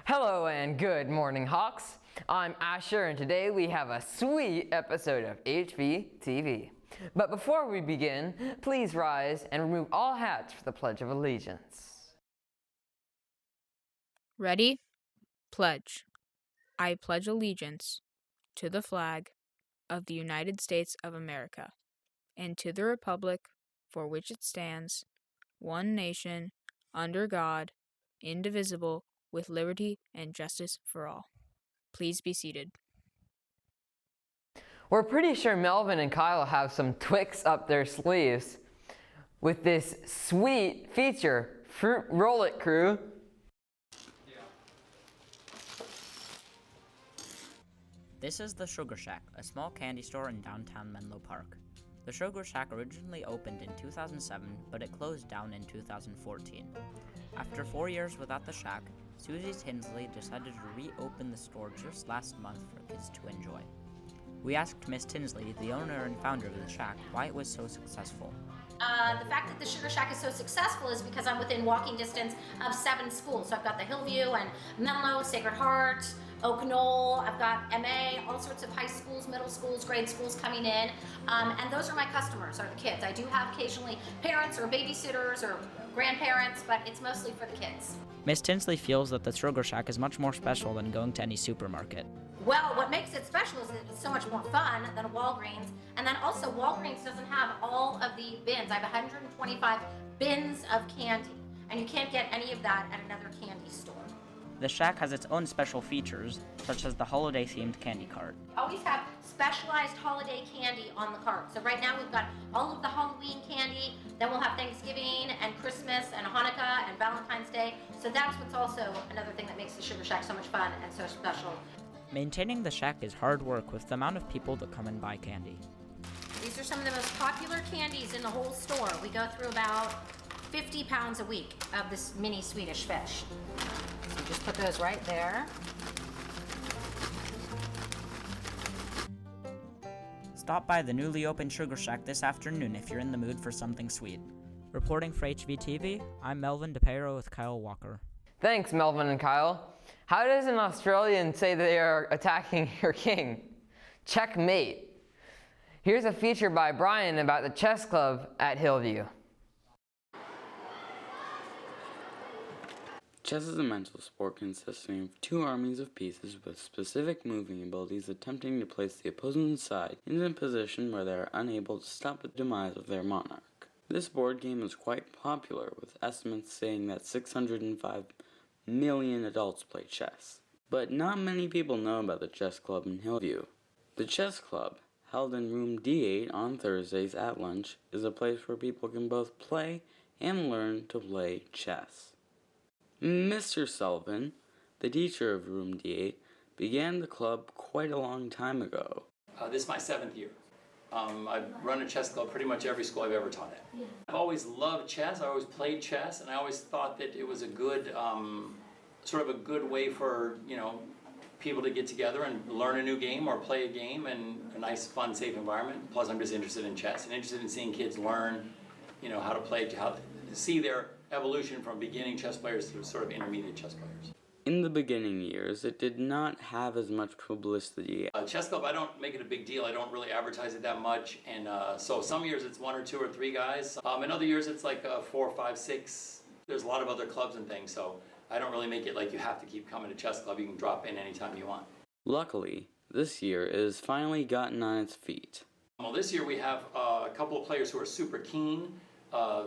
Hello and good morning, Hawks. I'm Asher, and today we have a sweet episode of HVTV. But before we begin, please rise and remove all hats for the Pledge of Allegiance. Ready? Pledge. I pledge allegiance to the flag of the United States of America and to the republic for which it stands, one nation, under God, indivisible, with liberty and justice for all. Please be seated. We're pretty sure Melvin and Kyle have some Twix up their sleeves with this sweet feature, Fruit Roll It Crew. This is the Sugar Shack, a small candy store in downtown Menlo Park. The Sugar Shack originally opened in 2007, but it closed down in 2014. After 4 years without the shack, Susie Tinsley decided to reopen the store just last month for kids to enjoy. We asked Miss Tinsley, the owner and founder of the shack, why it was so successful. The fact that the Sugar Shack is so successful is because I'm within walking distance of 7 schools. So I've got the Hillview and Menlo, Sacred Heart, Oak Knoll, I've got MA, all sorts of high schools, middle schools, grade schools coming in. And those are my customers, are the kids. I do have occasionally parents or babysitters or grandparents, but it's mostly for the kids. Miss Tinsley feels that the Sugar Shack is much more special than going to any supermarket. Well, what makes it special is that it's so much more fun than a Walgreens. And then also Walgreens doesn't have all of the bins. I have 125 bins of candy, and you can't get any of that at another candy store. The shack has its own special features, such as the holiday-themed candy cart. Always have specialized holiday candy on the cart. So right now we've got all of the Halloween candy, then we'll have Thanksgiving and Christmas and Hanukkah and Valentine's Day. So that's what's also another thing that makes the Sugar Shack so much fun and so special. Maintaining the shack is hard work with the amount of people that come and buy candy. These are some of the most popular candies in the whole store. We go through about 50 pounds a week of this mini Swedish fish. So you just put those right there. Stop by the newly opened Sugar Shack this afternoon if you're in the mood for something sweet. Reporting for HVTV, I'm Melvin DePeiro with Kyle Walker. Thanks, Melvin and Kyle. How does an Australian say they are attacking your king? Checkmate. Here's a feature by Brian about the chess club at Hillview. Chess is a mental sport consisting of two armies of pieces with specific moving abilities attempting to place the opposing side in a position where they are unable to stop the demise of their monarch. This board game is quite popular, with estimates saying that 605 million adults play chess. But not many people know about the chess club in Hillview. The chess club, held in room D8 on Thursdays at lunch, is a place where people can both play and learn to play chess. Mr. Sullivan, the teacher of room D8, began the club quite a long time ago. This is my 7th year. I've run a chess club pretty much every school I've ever taught at. Yeah. I've always loved chess, I always played chess, and I always thought that it was a good, sort of a good way for, people to get together and learn a new game or play a game in a nice, fun, safe environment. Plus, I'm just interested in chess and interested in seeing kids learn, how to play, how to see their evolution from beginning chess players to sort of intermediate chess players. In the beginning years, it did not have as much publicity. Chess club, I don't make it a big deal. I don't really advertise it that much. And so some years it's 1 or 2 or 3 guys. In other years it's like 4, 5, 6. There's a lot of other clubs and things. So I don't really make it like you have to keep coming to chess club. You can drop in anytime you want. Luckily, this year it has finally gotten on its feet. Well, this year we have a couple of players who are super keen,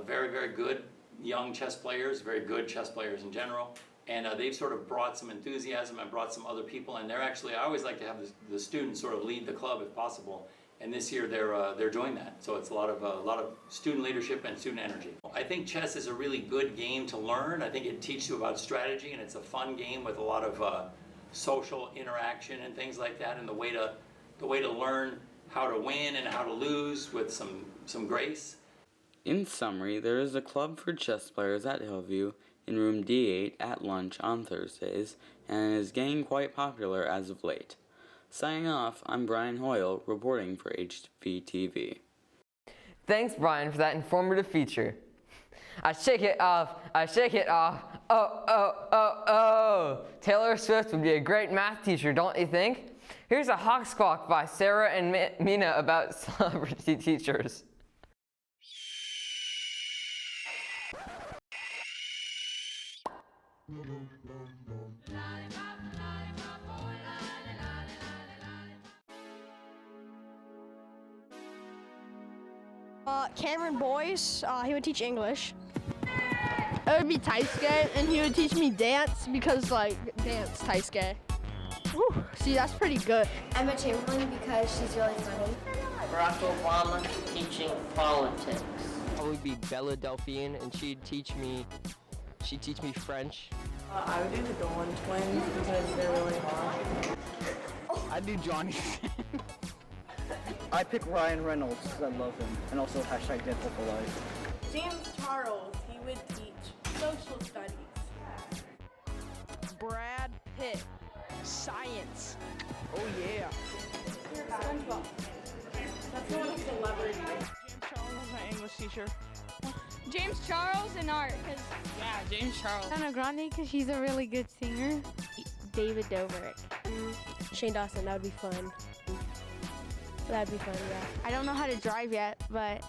very, very good young chess players, very good chess players in general. And they've sort of brought some enthusiasm and brought some other people. And they're actually, I always like to have the students sort of lead the club if possible. And this year they're doing that. So it's a lot of student leadership and student energy. I think chess is a really good game to learn. I think it teaches you about strategy, and it's a fun game with a lot of social interaction and things like that. And the way to learn how to win and how to lose with some grace. In summary, there is a club for chess players at Hillview in room D8 at lunch on Thursdays, and is getting quite popular as of late. Signing off, I'm Brian Hoyle, reporting for HVTV. Thanks, Brian, for that informative feature. I shake it off, Oh. Taylor Swift would be a great math teacher, don't you think? Here's a Hawk Squawk by Sarah and Mina about celebrity teachers. Cameron Boyce, he would teach English. It would be Taisuke, and he would teach me dance because, dance, Taisuke. Whew, see, that's pretty good. Emma Chamberlain because she's really funny. Barack Obama teaching politics. I would be Bella Delphine, and she'd teach me French. I would do the Dolan twins because they're really hot. I'd do Johnny. I pick Ryan Reynolds because I love him, and also hashtag Deadpool for life. James Charles, he would teach social studies. Brad Pitt, science. Oh yeah. SpongeBob. That's not a celebrity. James Charles was my English teacher. James Charles in art, because James Charles. Ariana Grande, because she's a really good singer. David Dobrik. Shane Dawson, that would be fun. That'd be fun, yeah. I don't know how to drive yet, but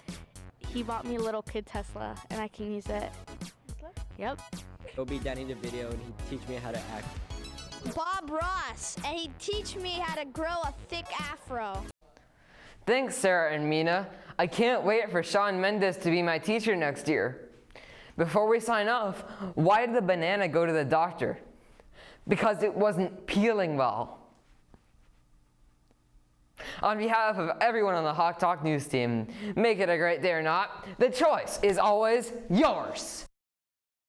he bought me a little kid Tesla, and I can use it. Yep. It'll be Danny DeVito, and he'd teach me how to act. Bob Ross, and he'd teach me how to grow a thick afro. Thanks, Sarah and Mina. I can't wait for Shawn Mendes to be my teacher next year. Before we sign off, why did the banana go to the doctor? Because it wasn't peeling well. On behalf of everyone on the Hawk Talk News team, make it a great day or not, the choice is always yours.